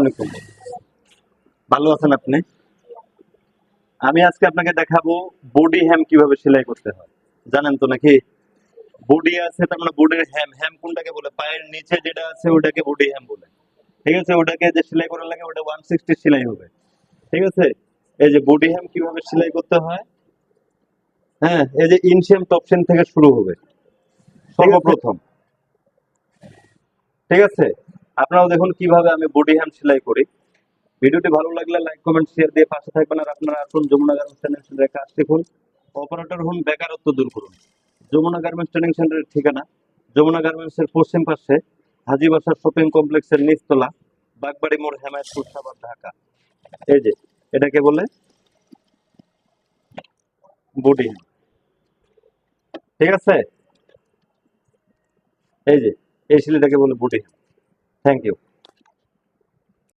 আলাইকুম। ভালো আছেন আপনি? আমি আজকে আপনাকে দেখাবো বডি হ্যাম কিভাবে সেলাই করতে হয়। জানেন তো নাকি? বডি আছে, তার মানে বডির হ্যাম। হ্যাম কোনটাকে বলে? পায়ের নিচে যেটা আছে ওটাকে বডি হ্যাম বলে। ঠিক আছে? ওটাকে যে সেলাই করা লাগে ওটা 160 সেলাই হবে। ঠিক আছে? এই যে বডি হ্যাম কিভাবে সেলাই করতে হয়, হ্যাঁ, এই যে ইনসেম টপসেম থেকে শুরু হবে সর্বপ্রথম। ঠিক আছে? আপনারাও দেখুন কিভাবে আমি বডি হ্যাম সেলাই করি। ভিডিওটি ভালো লাগলে লাইক কমেন্ট শেয়ার দিয়ে পাশে থাকবেন। আর আপনারা আসুন যমুনা গার্মেন্টস ট্রেনিং সেন্টারে কাজ শিখুন, অপারেটর হন, বেকারত্ব দূর করুন। যমুনা গার্মেন্টস ট্রেনিং সেন্টারের ঠিকানা যমুনা গার্মেন্টস এর পশ্চিম পাশে হাজীবাসার শপিং কমপ্লেক্সের নিচতলা, বাগবাড়ি মোড়, হেমায়তপুর, সাভার, ঢাকা। এই যে এটাকে বলে বডি। ঠিক আছে? এই যে এই সিলিটাকে বলে বডি। Thank you.